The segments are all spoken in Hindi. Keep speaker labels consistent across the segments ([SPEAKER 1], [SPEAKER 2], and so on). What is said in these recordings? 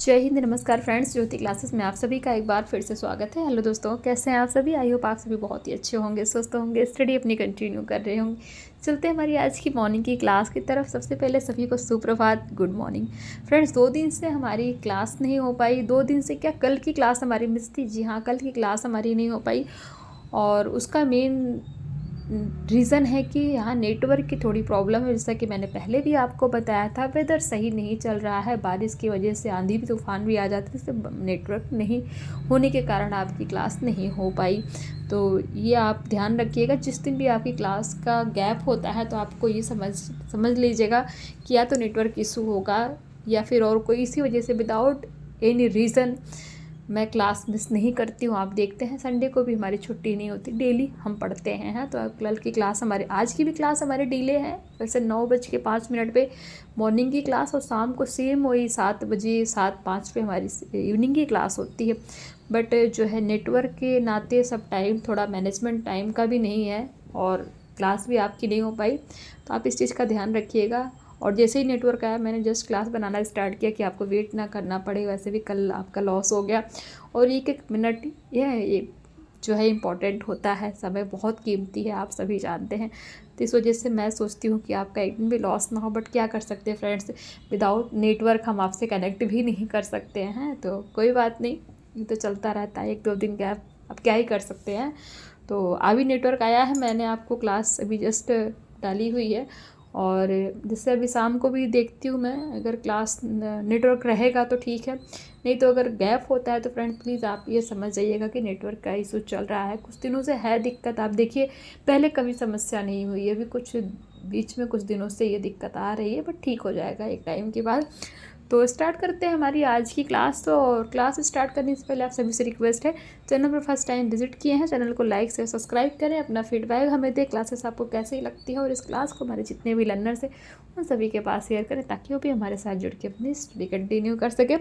[SPEAKER 1] जय हिंद, नमस्कार फ्रेंड्स। ज्योति क्लासेस में आप सभी का एक बार फिर से स्वागत है। हेलो दोस्तों, कैसे हैं आप सभी? आई होप आप सभी बहुत ही अच्छे होंगे, स्वस्थ होंगे, स्टडी अपनी कंटिन्यू कर रहे होंगे। चलते हैं हमारी आज की मॉर्निंग की क्लास की तरफ। सबसे पहले सभी को सुप्रभात, गुड मॉर्निंग। फ्रेंड्स, 2 दिन से हमारी क्लास नहीं हो पाई। 2 दिन से क्या, कल की क्लास हमारी मिस थी। जी हाँ, कल की क्लास हमारी नहीं हो पाई और उसका मेन रीज़न है कि यहाँ नेटवर्क की थोड़ी प्रॉब्लम है। जैसा कि मैंने पहले भी आपको बताया था, वेदर सही नहीं चल रहा है। बारिश की वजह से आंधी भी तूफान भी आ जाते हैं, इससे नेटवर्क नहीं होने के कारण आपकी क्लास नहीं हो पाई। तो ये आप ध्यान रखिएगा, जिस दिन भी आपकी क्लास का गैप होता है तो आपको ये समझ लीजिएगा कि या तो नेटवर्क इशू होगा या फिर और कोई इसी वजह से विदाउट एनी रीज़न मैं क्लास मिस नहीं करती हूँ। आप देखते हैं संडे को भी हमारी छुट्टी नहीं होती, डेली हम पढ़ते हैं। तो कल की क्लास हमारी, आज की भी क्लास हमारी डिले है। वैसे 9:05 पे मॉर्निंग की क्लास और शाम को सेम वही 7 बजे 7:05 पे हमारी इवनिंग की क्लास होती है। बट जो है नेटवर्क के नाते सब टाइम थोड़ा मैनेजमेंट टाइम का भी नहीं है और क्लास भी आपकी नहीं हो पाई। तो आप इस चीज़ का ध्यान रखिएगा। और जैसे ही नेटवर्क आया, मैंने जस्ट क्लास बनाना स्टार्ट किया कि आपको वेट ना करना पड़े। वैसे भी कल आपका लॉस हो गया और एक मिनट ये जो है इम्पॉर्टेंट होता है। समय बहुत कीमती है, आप सभी जानते हैं। तो इस वजह से मैं सोचती हूँ कि आपका एक दिन भी लॉस ना हो। बट क्या कर सकते हैं फ्रेंड्स, विदाउट नेटवर्क हम आपसे कनेक्ट भी नहीं कर सकते हैं। तो कोई बात नहीं, ये तो चलता रहता है। 1-2 दिन गैप, अब क्या ही कर सकते हैं। तो अभी नेटवर्क आया है, मैंने आपको क्लास अभी जस्ट डाली हुई है और जिससे अभी शाम को भी देखती हूँ मैं। अगर क्लास नेटवर्क रहेगा तो ठीक है, नहीं तो अगर गैप होता है तो फ्रेंड्स प्लीज़ आप ये समझ जाइएगा कि नेटवर्क का इशू चल रहा है। कुछ दिनों से है दिक्कत। आप देखिए, पहले कभी समस्या नहीं हुई, अभी कुछ बीच में कुछ दिनों से ये दिक्कत आ रही है, बट ठीक हो जाएगा एक टाइम के बाद। तो स्टार्ट करते हैं हमारी आज की क्लास। तो क्लास स्टार्ट करने से पहले आप सभी से रिक्वेस्ट है, चैनल पर फर्स्ट टाइम विजिट किए हैं, चैनल को लाइक से सब्सक्राइब करें। अपना फीडबैक हमें दें, क्लासेस आपको कैसी लगती है और इस क्लास को हमारे जितने भी लर्नर्स हैं उन सभी के पास शेयर करें ताकि वो भी हमारे साथ जुड़ के अपनी स्टडी कंटिन्यू कर सके।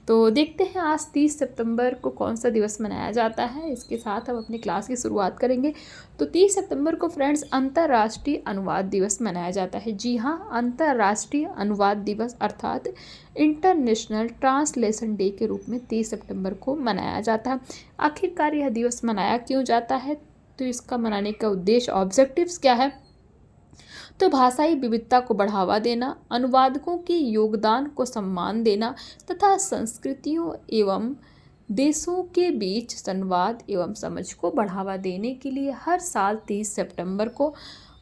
[SPEAKER 1] तो देखते हैं आज 30 सितंबर को कौन सा दिवस मनाया जाता है। इसके साथ हम अपनी क्लास की शुरुआत करेंगे। तो 30 सितंबर को फ्रेंड्स अंतर्राष्ट्रीय अनुवाद दिवस मनाया जाता है। जी हाँ, अंतर्राष्ट्रीय अनुवाद दिवस अर्थात इंटरनेशनल ट्रांसलेशन डे के रूप में 30 सितंबर को मनाया जाता है। आखिरकार यह दिवस मनाया क्यों जाता है, तो इसका मनाने का उद्देश्य, ऑब्जेक्टिव्स क्या है? तो भाषाई विविधता को बढ़ावा देना, अनुवादकों के योगदान को सम्मान देना तथा संस्कृतियों एवं देशों के बीच संवाद एवं समझ को बढ़ावा देने के लिए हर साल 30 सितंबर को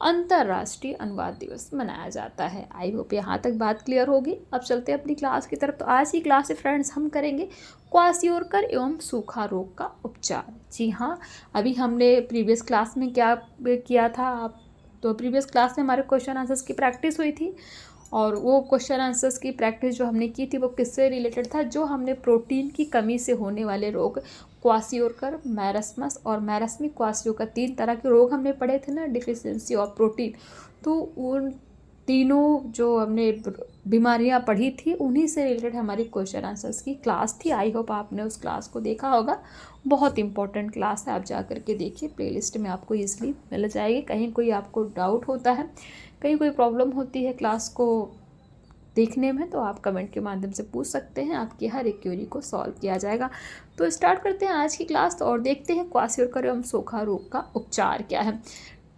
[SPEAKER 1] अंतर्राष्ट्रीय अनुवाद दिवस मनाया जाता है। आई होप यहाँ तक बात क्लियर होगी। अब चलते हैं अपनी क्लास की तरफ। तो आज की क्लास से फ्रेंड्स हम करेंगे क्वाशियोरकर एवं सूखा रोग का उपचार। जी हाँ, अभी हमने प्रीवियस क्लास में क्या किया था आप, तो प्रीवियस क्लास में हमारे क्वेश्चन आंसर्स की प्रैक्टिस हुई थी और वो क्वेश्चन आंसर्स की प्रैक्टिस जो हमने की थी वो किससे रिलेटेड था, जो हमने प्रोटीन की कमी से होने वाले रोग क्वाशियोरकर, मैरस्मस और मैरस्मिक क्वाशियोरकर, 3 तरह के रोग हमने पढ़े थे ना, डिफिशियंसी ऑफ प्रोटीन। तो उन तीनों जो हमने बीमारियां पढ़ी थी उन्हीं से रिलेटेड हमारी क्वेश्चन आंसर्स की क्लास थी। आई होप आपने उस क्लास को देखा होगा। बहुत इंपॉर्टेंट क्लास है, आप जा करके देखिए, प्लेलिस्ट में आपको ईजिली मिल जाएगी। कहीं कोई आपको डाउट होता है, कहीं कोई प्रॉब्लम होती है क्लास को देखने में, तो आप कमेंट के माध्यम से पूछ सकते हैं, आपकी हर एक क्वेरी को सॉल्व किया जाएगा। तो स्टार्ट करते हैं आज की क्लास और देखते हैं क्वाशियोरकर एवं सूखा रोग का उपचार क्या है,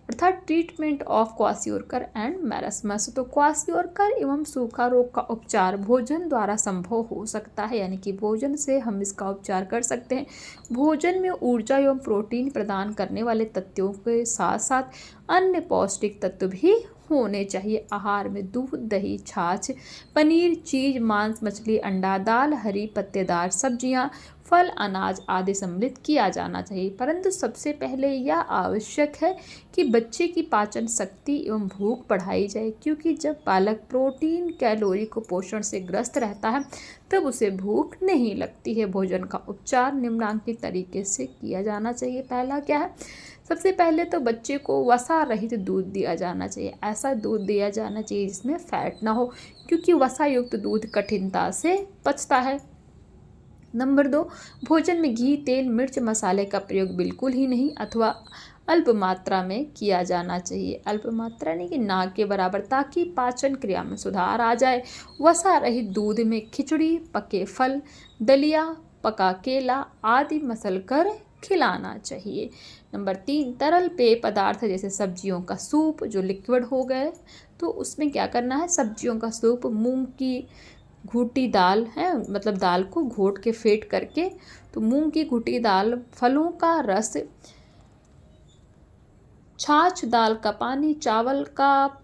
[SPEAKER 1] अर्थात ट्रीटमेंट ऑफ क्वाशियोरकर एंड मैरस्मस। तो क्वाशियोरकर एवं सूखा रोग का उपचार भोजन द्वारा संभव हो सकता है, यानी कि भोजन से हम इसका उपचार कर सकते हैं। भोजन में ऊर्जा एवं प्रोटीन प्रदान करने वाले तत्वों के साथ साथ अन्य पौष्टिक तत्व भी होने चाहिए। आहार में दूध, दही, छाछ, पनीर, चीज, मांस, मछली, अंडा, दाल, हरी पत्तेदार सब्जियां, फल, अनाज आदि सम्मिलित किया जाना चाहिए। परंतु सबसे पहले यह आवश्यक है कि बच्चे की पाचन शक्ति एवं भूख बढ़ाई जाए, क्योंकि जब बालक प्रोटीन, कैलोरी को पोषण से ग्रस्त रहता है तब उसे भूख नहीं लगती है। भोजन का उपचार निम्नलिखित तरीके से किया जाना चाहिए। पहला क्या है, सबसे पहले तो बच्चे को वसा रहित दूध दिया जाना चाहिए। ऐसा दूध दिया जाना चाहिए जिसमें फैट ना हो, क्योंकि वसा युक्त दूध कठिनता से पचता है। नंबर 2, भोजन में घी, तेल, मिर्च, मसाले का प्रयोग बिल्कुल ही नहीं अथवा अल्प मात्रा में किया जाना चाहिए। अल्प मात्रा नहीं कि ना के बराबर, ताकि पाचन क्रिया में सुधार आ जाए। वसा रहित दूध में खिचड़ी, पके फल, दलिया, पका केला आदि मसल कर खिलाना चाहिए। नंबर 3, तरल पेय पदार्थ जैसे सब्जियों का सूप जो लिक्विड हो गए, तो उसमें क्या करना है, सब्जियों का सूप, मूंग की घुटी दाल है, मतलब दाल को घोट के फेंट करके, तो मूंग की घुटी दाल, फलों का रस, छाछ, दाल का पानी, चावल का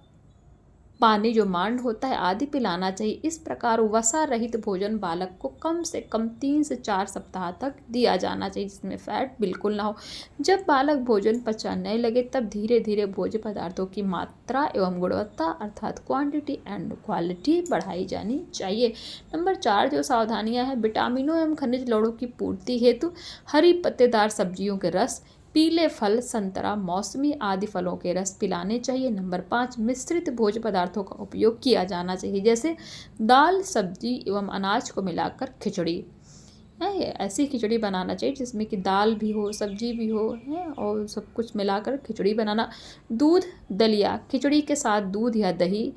[SPEAKER 1] पानी जो मांड होता है आदि पिलाना चाहिए। इस प्रकार वसा रहित भोजन बालक को कम से कम 3 से 4 सप्ताह तक दिया जाना चाहिए, जिसमें फैट बिल्कुल ना हो। जब बालक भोजन पचाने लगे तब धीरे धीरे भोज्य पदार्थों की मात्रा एवं गुणवत्ता अर्थात क्वांटिटी एंड क्वालिटी बढ़ाई जानी चाहिए। नंबर 4 जो सावधानियां हैं, विटामिनों एवं खनिज लवणों की पूर्ति हेतु हरी पत्तेदार सब्जियों के रस, पीले फल, संतरा, मौसमी आदि फलों के रस पिलाने चाहिए। नंबर 5 मिश्रित भोज्य पदार्थों का उपयोग किया जाना चाहिए, जैसे दाल, सब्जी एवं अनाज को मिलाकर खिचड़ी है, ऐसी खिचड़ी बनाना चाहिए जिसमें कि दाल भी हो, सब्जी भी हो, है, और सब कुछ मिलाकर खिचड़ी बनाना। दूध, दलिया, खिचड़ी के साथ दूध या दही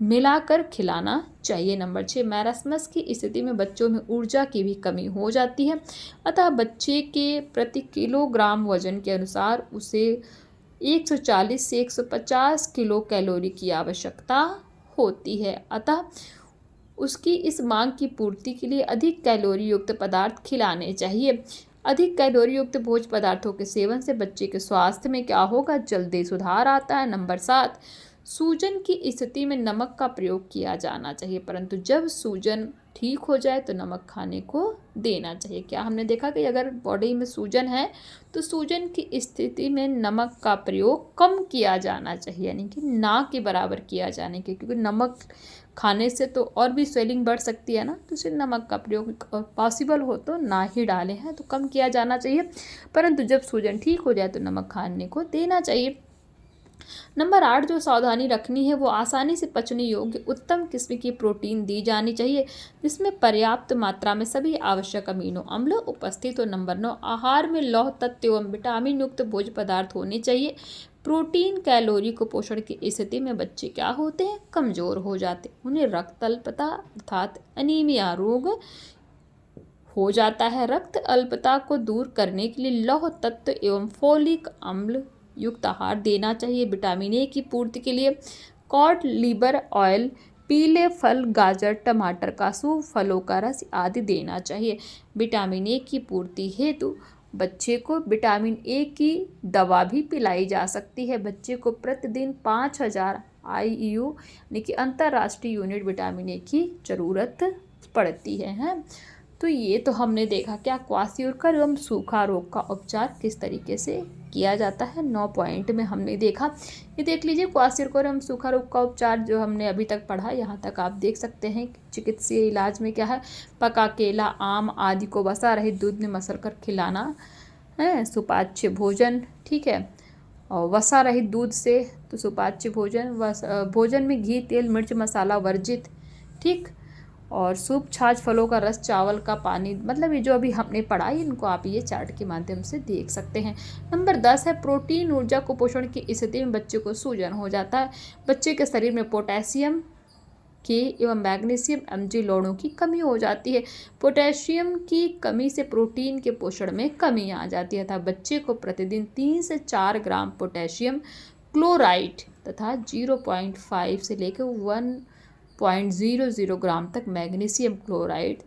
[SPEAKER 1] मिलाकर खिलाना चाहिए। नंबर 6 मैरास्मस की स्थिति में बच्चों में ऊर्जा की भी कमी हो जाती है, अतः बच्चे के प्रति किलोग्राम वजन के अनुसार उसे 140 से 150 किलो कैलोरी की आवश्यकता होती है। अतः उसकी इस मांग की पूर्ति के लिए अधिक कैलोरी युक्त पदार्थ खिलाने चाहिए। अधिक कैलोरी युक्त भोज्य पदार्थों के सेवन से बच्चे के स्वास्थ्य में क्या होगा, जल्दी सुधार आता है। नंबर 7 सूजन की स्थिति में नमक का प्रयोग किया जाना चाहिए, परंतु जब सूजन ठीक हो जाए तो नमक खाने को देना चाहिए। क्या हमने देखा कि अगर बॉडी में सूजन है तो सूजन की स्थिति में नमक का प्रयोग कम किया जाना चाहिए, यानी कि ना के बराबर किया जाने के, क्योंकि नमक खाने से तो और भी स्वेलिंग बढ़ सकती है ना, तो इसलिए नमक का प्रयोग पॉसिबल हो तो ना ही डालें हैं, तो कम किया जाना चाहिए, परंतु जब सूजन ठीक हो जाए तो नमक खाने को देना चाहिए। नंबर 8 जो सावधानी रखनी है वो आसानी से पचने योग्य उत्तम किस्म की प्रोटीन दी जानी चाहिए, जिसमें पर्याप्त मात्रा में सभी आवश्यक अमीनो अम्ल उपस्थित हो। नंबर 9 आहार में लौह तत्व एवं विटामिन युक्त भोज्य पदार्थ होने चाहिए। प्रोटीन कैलोरी कुपोषण की स्थिति में बच्चे क्या होते हैं, कमजोर हो जाते, उन्हें रक्त अल्पता अर्थात अनीमिया रोग हो जाता है। रक्त अल्पता को दूर करने के लिए लौह तत्व एवं फोलिक अम्ल युक्त आहार देना चाहिए। विटामिन ए की पूर्ति के लिए कॉड लिवर ऑयल, पीले फल, गाजर, टमाटर का सूप, फलों का रस आदि देना चाहिए। विटामिन ए की पूर्ति हेतु बच्चे को विटामिन ए की दवा भी पिलाई जा सकती है। बच्चे को प्रतिदिन 5000 IU यानी कि अंतर्राष्ट्रीय यूनिट विटामिन ए की ज़रूरत पड़ती है। तो ये तो हमने देखा क्या क्वासियोरकर एवं सूखा रोग का उपचार किस तरीके से किया जाता है, 9 पॉइंट में हमने देखा। ये देख लीजिए क्वासियोरकर एवं सूखा रोग का उपचार जो हमने अभी तक पढ़ा, यहाँ तक आप देख सकते हैं। चिकित्सीय इलाज में क्या है, पका केला, आम आदि को वसा रहित दूध में मसल कर खिलाना है। सुपाच्य भोजन, ठीक है, और वसा रहित दूध से तो सुपाच्य भोजन, भोजन में घी, तेल, मिर्च, मसाला वर्जित, ठीक, और सूप, छाछ, फलों का रस, चावल का पानी, मतलब ये जो अभी हमने पढ़ा इनको आप ये चार्ट के माध्यम से देख सकते हैं। नंबर 10 है प्रोटीन ऊर्जा कुपोषण की स्थिति में बच्चे को सूजन हो जाता है। बच्चे के शरीर में पोटेशियम के एवं मैग्नीशियम Mg लवणों की कमी हो जाती है। पोटेशियम की कमी से प्रोटीन के पोषण में कमी आ जाती है, तथा बच्चे को प्रतिदिन 3 से 4 ग्राम पोटेशियम क्लोराइड तथा 0.5 से लेकर 1.00 ग्राम तक मैग्नीशियम क्लोराइड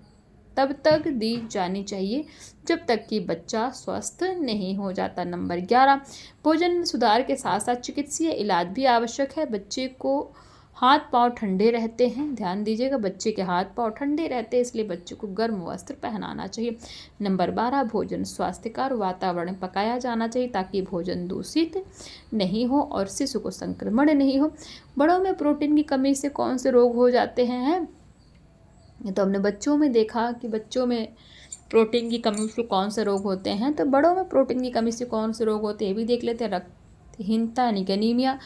[SPEAKER 1] तब तक दी जानी चाहिए जब तक कि बच्चा स्वस्थ नहीं हो जाता। नंबर 11 भोजन में सुधार के साथ साथ चिकित्सीय इलाज भी आवश्यक है। बच्चे को हाथ पांव ठंडे रहते हैं, ध्यान दीजिएगा, बच्चे के हाथ पांव ठंडे रहते हैं, इसलिए बच्चे को गर्म वस्त्र पहनाना चाहिए। नंबर 12 भोजन स्वास्थ्यकर वातावरण में पकाया जाना चाहिए ताकि भोजन दूषित नहीं हो और शिशु को संक्रमण नहीं हो। बड़ों में प्रोटीन की कमी से कौन से रोग हो जाते हैं? ये तो हमने बच्चों में देखा कि बच्चों में प्रोटीन की कमी से कौन से रोग होते हैं, तो बड़ों में प्रोटीन की कमी से कौन से रोग होते हैं ये भी देख लेते हैं। रक्तहीनता यानी कि एनीमिया,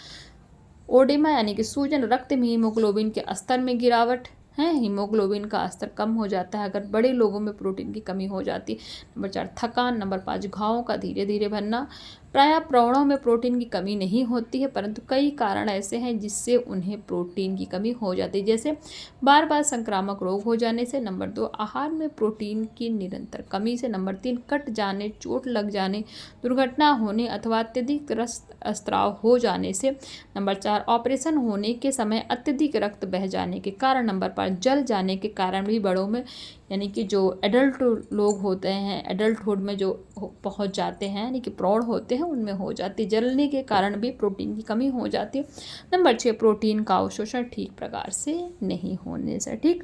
[SPEAKER 1] ओडेमा यानी कि सूजन, रक्त में हीमोग्लोबिन के स्तर में गिरावट है, हीमोग्लोबिन का स्तर कम हो जाता है अगर बड़े लोगों में प्रोटीन की कमी हो जाती है। नंबर 4 थकान। नंबर 5 घावों का धीरे धीरे भरना। प्रायः प्रौढ़ों में प्रोटीन की कमी नहीं होती है, परंतु कई कारण ऐसे हैं जिससे उन्हें प्रोटीन की कमी हो जाती है, जैसे बार बार संक्रामक रोग हो जाने से, नंबर 2 आहार में प्रोटीन की निरंतर कमी से, नंबर 3 कट जाने, चोट लग जाने, दुर्घटना होने अथवा अत्यधिक रक्तस्राव हो जाने से, नंबर 4 ऑपरेशन होने के समय अत्यधिक रक्त बह जाने के कारण, नंबर 5 जल जाने के कारण भी बड़ों में, यानी कि जो एडल्ट लोग होते हैं, एडल्टहुड में जो पहुंच जाते हैं, यानी कि प्रौढ़ होते हैं, उनमें हो जाती है। जलने के कारण भी प्रोटीन की कमी हो जाती है। नंबर 6 प्रोटीन का अवशोषण ठीक प्रकार से नहीं होने से। ठीक,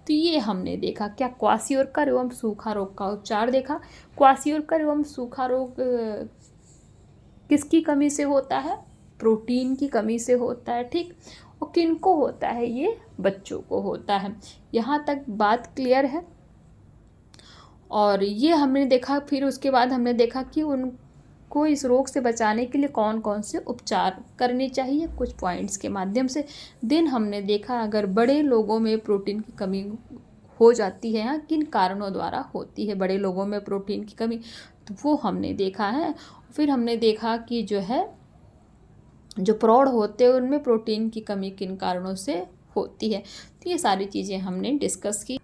[SPEAKER 1] तो ये हमने देखा क्या क्वाशियोरकर एवं सूखा रोग का उपचार देखा। क्वाशियोरकर एवं सूखा रोग किसकी कमी से होता है? प्रोटीन की कमी से होता है। ठीक, और किनको होता है? ये बच्चों को होता है। यहाँ तक बात क्लियर है। और ये हमने देखा, फिर उसके बाद हमने देखा कि उनको इस रोग से बचाने के लिए कौन कौन से उपचार करने चाहिए, कुछ पॉइंट्स के माध्यम से। दिन हमने देखा अगर बड़े लोगों में प्रोटीन की कमी हो जाती है, या किन कारणों द्वारा होती है बड़े लोगों में प्रोटीन की कमी, तो वो हमने देखा है। फिर हमने देखा कि जो प्रौढ़ होते हैं उनमें प्रोटीन की कमी किन कारणों से होती है। तो ये सारी चीज़ें हमने डिस्कस की।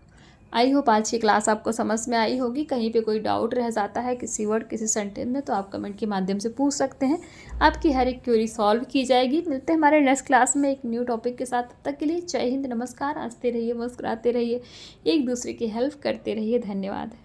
[SPEAKER 1] आई होप आज की क्लास आपको समझ में आई होगी। कहीं पे कोई डाउट रह जाता है किसी वर्ड, किसी सेंटेंस में, तो आप कमेंट के माध्यम से पूछ सकते हैं। आपकी हर एक क्वेरी सॉल्व की जाएगी। मिलते हैं हमारे नेक्स्ट क्लास में एक न्यू टॉपिक के साथ। तब तक के लिए जय हिंद, नमस्कार। हंसते रहिए, मुस्कुराते रहिए, एक दूसरे की हेल्प करते रहिए। धन्यवाद।